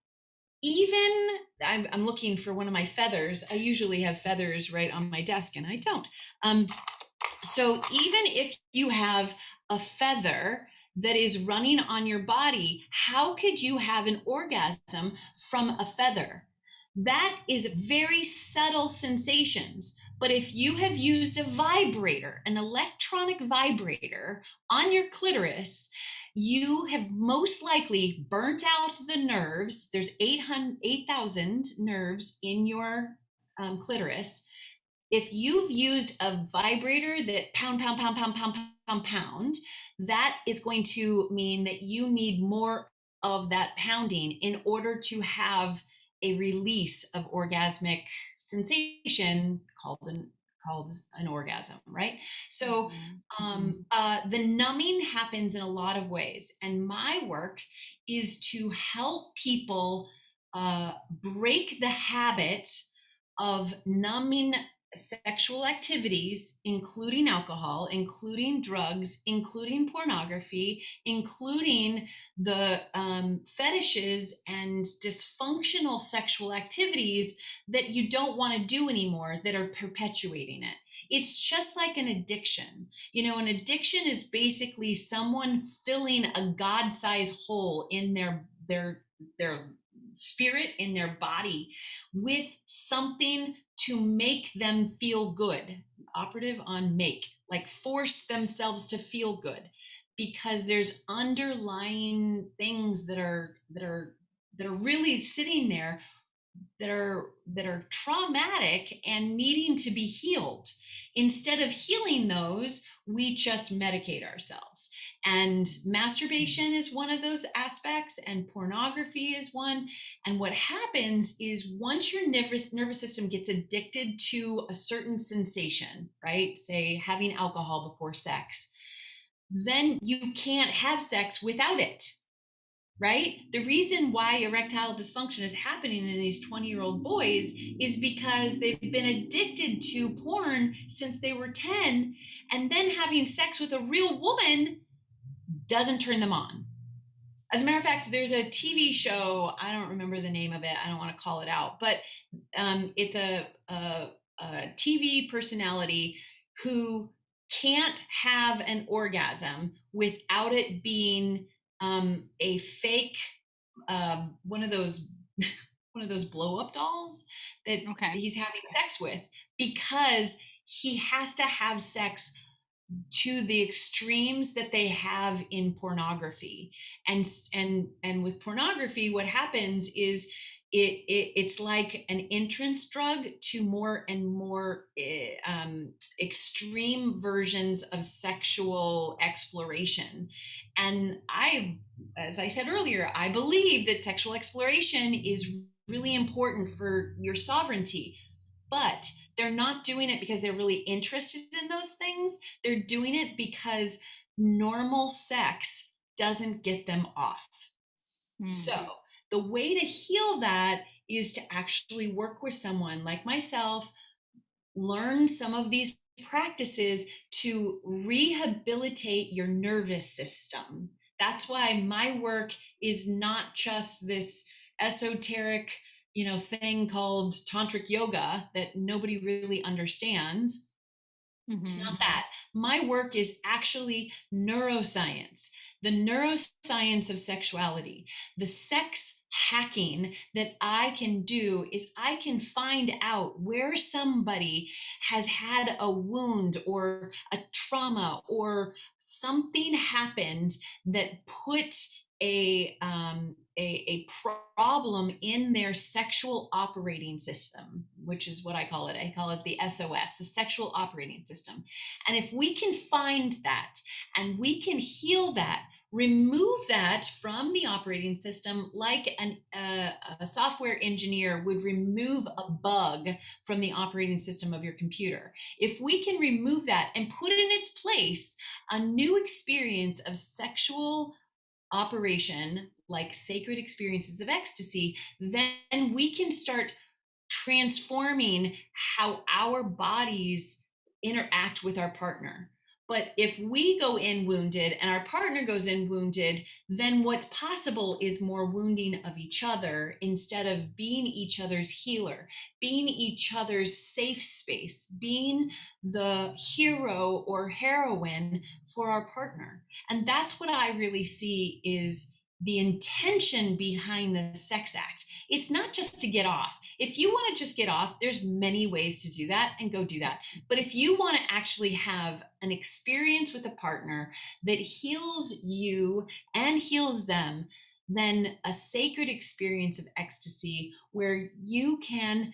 Even, I'm looking for one of my feathers. I usually have feathers right on my desk, and I don't. So even if you have a feather that is running on your body, how could you have an orgasm from a feather? That is very subtle sensations. But if you have used a vibrator, an electronic vibrator on your clitoris, you have most likely burnt out the nerves. There's 8,000 nerves in your clitoris. If you've used a vibrator that pound, pound, pound, pound, pound, pound, pound, that is going to mean that you need more of that pounding in order to have a release of orgasmic sensation called an orgasm, right? So the numbing happens in a lot of ways. And my work is to help people break the habit of numbing sexual activities, including alcohol, including drugs, including pornography, including the fetishes and dysfunctional sexual activities that you don't want to do anymore, that are perpetuating it. It's just like an addiction. An addiction is basically someone filling a God-sized hole in their spirit, in their body, with something to make them feel good. Operative on make, like force themselves to feel good, because there's underlying things that are really sitting there that are traumatic and needing to be healed. Instead of healing those, we just medicate ourselves. And masturbation is one of those aspects, and pornography is one. And what happens is, once your nervous system gets addicted to a certain sensation, right? Say having alcohol before sex, then you can't have sex without it. right? The reason why erectile dysfunction is happening in these 20-year-old boys is because they've been addicted to porn since they were 10, and then having sex with a real woman doesn't turn them on. As a matter of fact, there's a TV show, I don't remember the name of it, I don't want to call it out, but it's a TV personality who can't have an orgasm without it being a fake one of those blow up dolls that he's having sex with, because he has to have sex to the extremes that they have in pornography. And with pornography, what happens is it's like an entrance drug to more and more extreme versions of sexual exploration. And as I said earlier, I believe that sexual exploration is really important for your sovereignty, but they're not doing it because they're really interested in those things. They're doing it because normal sex doesn't get them off. So the way to heal that is to actually work with someone like myself, learn some of these practices to rehabilitate your nervous system. That's why my work is not just this esoteric, thing called Tantric Yoga that nobody really understands. It's not that. My work is actually neuroscience, the neuroscience of sexuality. The sex hacking that I can do is I can find out where somebody has had a wound or a trauma or something happened that put a problem in their sexual operating system, which is what I call it. I call it the SOS, the sexual operating system. And if we can find that and we can heal that, remove that from the operating system, like a software engineer would remove a bug from the operating system of your computer. If we can remove that and put in its place a new experience of sexual operation, like sacred experiences of ecstasy, then we can start transforming how our bodies interact with our partner. But if we go in wounded and our partner goes in wounded, then what's possible is more wounding of each other instead of being each other's healer, being each other's safe space, being the hero or heroine for our partner. And that's what I really see is the intention behind the sex act. It's not just to get off. If you want to just get off, there's many ways to do that, and go do that. But if you want to actually have an experience with a partner that heals you and heals them, then a sacred experience of ecstasy where you can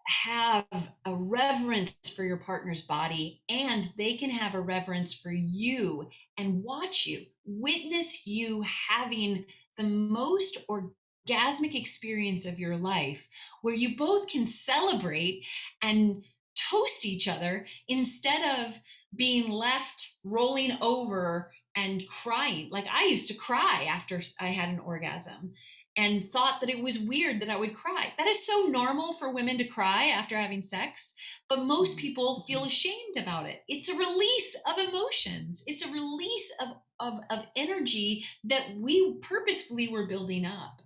have a reverence for your partner's body and they can have a reverence for you and watch you, witness you having the most orgasmic experience of your life, where you both can celebrate and toast each other instead of being left rolling over and crying. Like I used to cry after I had an orgasm and thought that it was weird that I would cry. That is so normal for women to cry after having sex, but most people feel ashamed about it. It's a release of emotions. It's a release of energy that we purposefully were building up.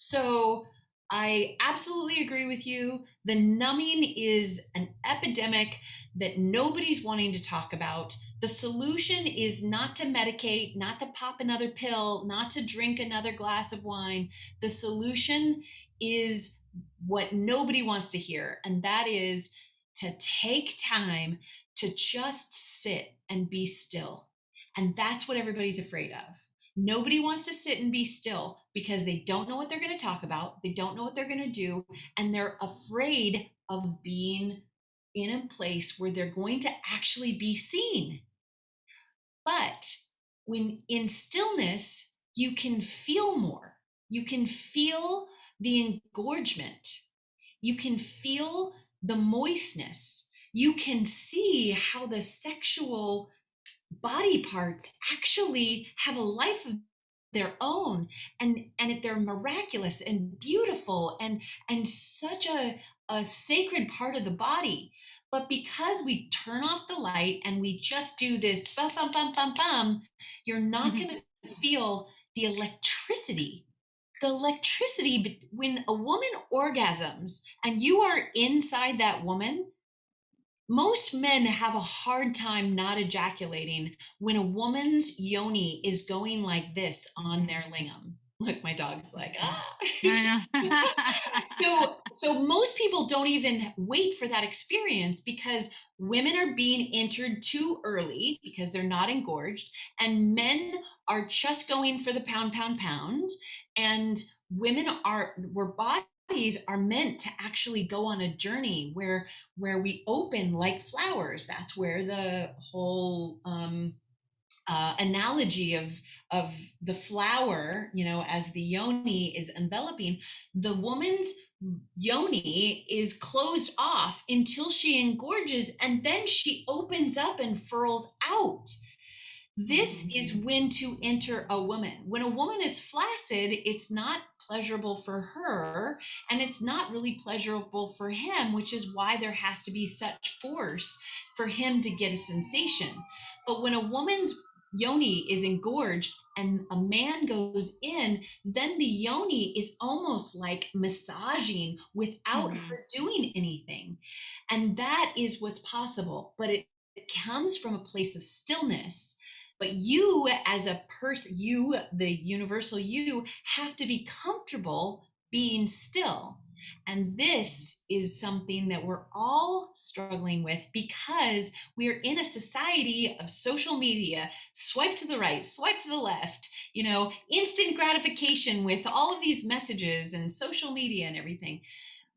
So I absolutely agree with you. The numbing is an epidemic that nobody's wanting to talk about. The solution is not to medicate, not to pop another pill, not to drink another glass of wine. The solution is what nobody wants to hear, and that is to take time to just sit and be still. And that's what everybody's afraid of. Nobody wants to sit and be still because they don't know what they're going to talk about. They don't know what they're going to do. And they're afraid of being in a place where they're going to actually be seen. But when in stillness, you can feel more. You can feel the engorgement. You can feel the moistness. You can see how the sexual body parts actually have a life of their own, and they're miraculous and beautiful and such a sacred part of the body. But because we turn off the light and we just do this bum bum bum bum bum, you're not going to feel the electricity. The electricity when a woman orgasms and you are inside that woman. Most men have a hard time not ejaculating when a woman's yoni is going like this on their lingam. Look, my dog's like, ah. So most people don't even wait for that experience because women are being entered too early because they're not engorged, and men are just going for the pound, pound, pound. And we're bodies are meant to actually go on a journey where we open like flowers. That's where the whole analogy of the flower, as the yoni is enveloping, the woman's yoni is closed off until she engorges, and then she opens up and furls out. This is when to enter a woman. When a woman is flaccid, it's not pleasurable for her, and it's not really pleasurable for him, which is why there has to be such force for him to get a sensation. But when a woman's yoni is engorged and a man goes in, then the yoni is almost like massaging without her doing anything. And that is what's possible. But it comes from a place of stillness. But you as a person, you, the universal you, have to be comfortable being still. And this is something that we're all struggling with because we're in a society of social media, swipe to the right, swipe to the left, instant gratification with all of these messages and social media and everything.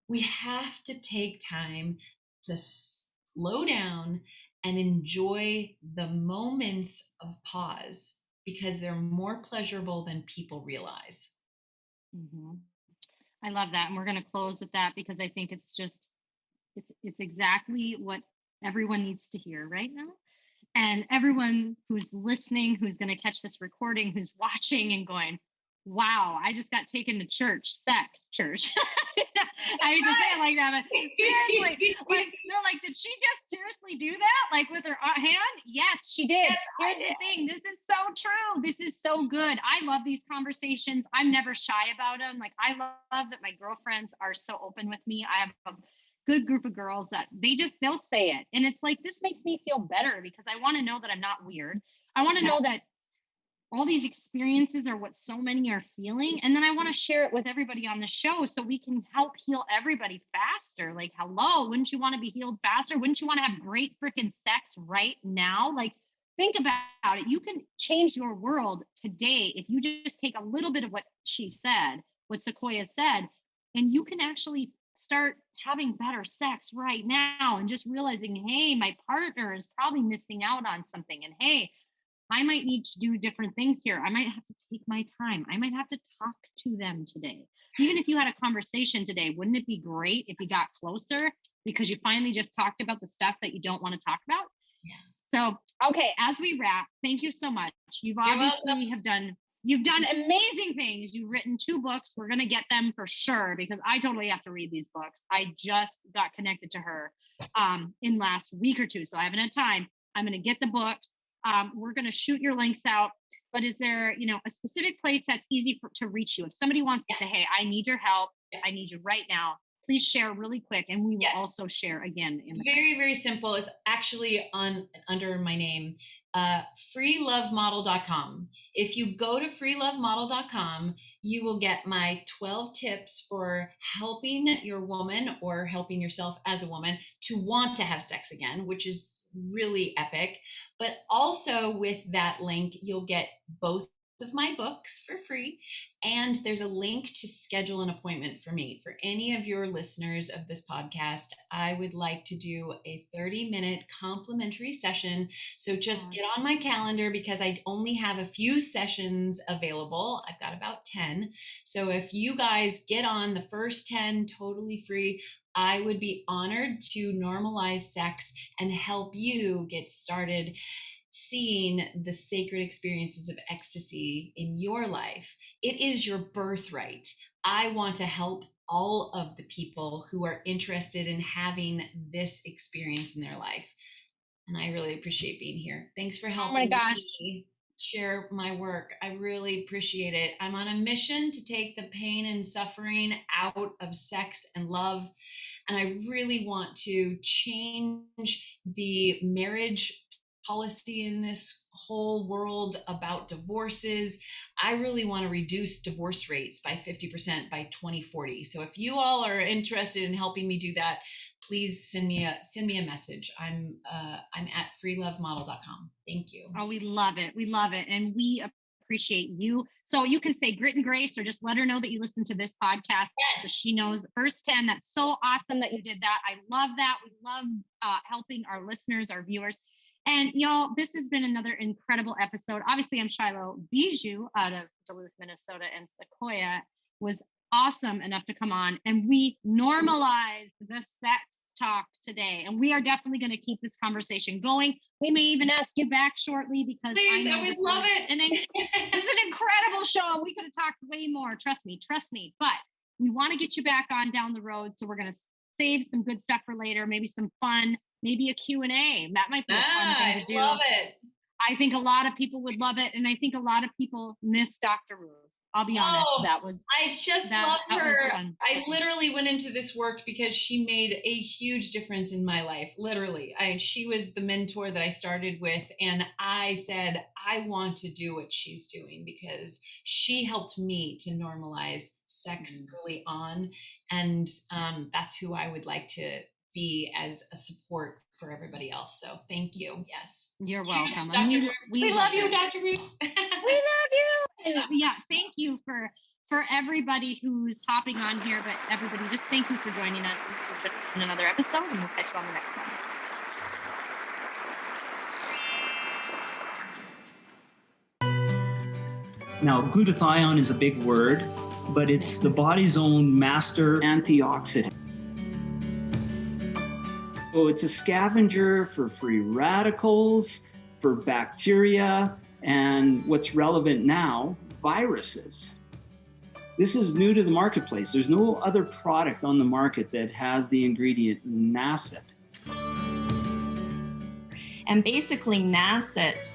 We have to take time to slow down and enjoy the moments of pause because they're more pleasurable than people realize. I love that. And we're going to close with that because I think it's exactly what everyone needs to hear right now. And everyone who's listening, who's going to catch this recording, who's watching and going, wow, I just got taken to church, sex, church. I hate to say it like that, but seriously, they're like, did she just seriously do that? Like with her hand? Yes, she did. Here's the thing. This is so true. This is so good. I love these conversations. I'm never shy about them. Like I love that my girlfriends are so open with me. I have a good group of girls that they'll say it. And it's like, this makes me feel better because I want to know that I'm not weird. I want to know that all these experiences are what so many are feeling. And then I want to share it with everybody on the show so we can help heal everybody faster. Like, hello, wouldn't you want to be healed faster? Wouldn't you want to have great freaking sex right now? Like, think about it. You can change your world today if you just take a little bit of what she said, what Sequoia said, and you can actually start having better sex right now and just realizing, hey, my partner is probably missing out on something. And hey, I might need to do different things here. I might have to take my time. I might have to talk to them today. Even if you had a conversation today, wouldn't it be great if you got closer because you finally just talked about the stuff that you don't want to talk about? Yeah. So, okay, as we wrap, thank you so much. You've done amazing things. You've written 2 books. We're going to get them for sure because I totally have to read these books. I just got connected to her in last week or 2, so I haven't had time. I'm going to get the books. We're going to shoot your links out, but is there, a specific place that's easy to reach you? If somebody wants to say, hey, I need your help. I need you right now. Please share really quick. And we will also share again. Very, very simple. It's actually under my name, freelovemodel.com. If you go to freelovemodel.com, you will get my 12 tips for helping your woman or helping yourself as a woman to want to have sex again, which is really epic. But also with that link, you'll get both of my books for free. And there's a link to schedule an appointment for me. For any of your listeners of this podcast, I would like to do a 30-minute complimentary session. So just get on my calendar because I only have a few sessions available. I've got about 10. So if you guys get on the first 10 totally free, I would be honored to normalize sex and help you get started seeing the sacred experiences of ecstasy in your life. It is your birthright. I want to help all of the people who are interested in having this experience in their life. And I really appreciate being here. Thanks for helping me share my work. I really appreciate it. I'm on a mission to take the pain and suffering out of sex and love. And I really want to change the marriage policy in this whole world about divorces. I really want to reduce divorce rates by 50% by 2040. So if you all are interested in helping me do that, please send me a message. I'm at freelovemodel.com. Thank you. Oh, we love it. We love it. And we appreciate you. So you can say grit and grace, or just let her know that you listen to this podcast. Yes. So she knows firsthand. That's so awesome that you did that. I love that. We love helping our listeners, our viewers. And y'all, this has been another incredible episode. Obviously, I'm Shylo Bijold out of Duluth, Minnesota, and Sequoia was awesome enough to come on, and we normalized the sex talk today, and we are definitely going to keep this conversation going. We may even ask you back shortly, because please, I would love it. It's an incredible show. We could have talked way more. Trust me. But we want to get you back on down the road, so we're going to save some good stuff for later. Maybe some fun, maybe a Q&A. That might be a fun thing to do. I love it. I think a lot of people would love it, and I think a lot of people miss Dr. Ruth. I'll be honest. I just love her. I literally went into this work because she made a huge difference in my life. Literally. She was the mentor that I started with. And I said, I want to do what she's doing, because she helped me to normalize sex early on. And that's who I would like to be as a support for everybody else. So thank you. Yes. You're welcome. Dr. Ruth. We love you, Dr. Ruth. We love you. And yeah, thank you for everybody who's hopping on here. But everybody, just thank you for joining us in another episode, and we'll catch you on the next one. Now, glutathione is a big word, but it's the body's own master antioxidant. So it's a scavenger for free radicals, for bacteria, and what's relevant now, viruses. This is new to the marketplace. There's no other product on the market that has the ingredient NACET. And basically NACET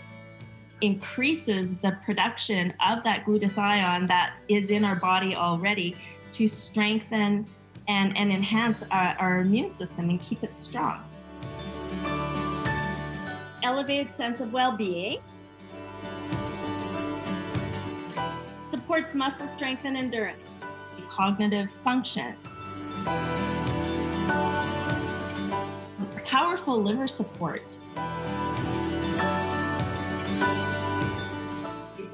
increases the production of that glutathione that is in our body already to strengthen and enhance our immune system and keep it strong. Elevated sense of well-being. Supports muscle strength and endurance. Cognitive function. Powerful liver support.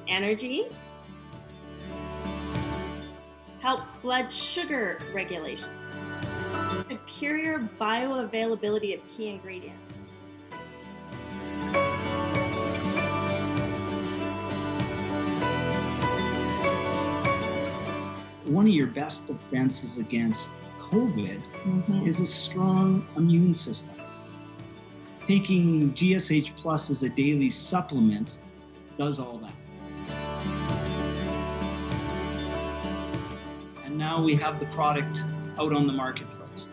Energy. Helps blood sugar regulation. Superior bioavailability of key ingredients. One of your best defenses against COVID is a strong immune system. Taking GSH Plus as a daily supplement does all that. And now we have the product out on the marketplace.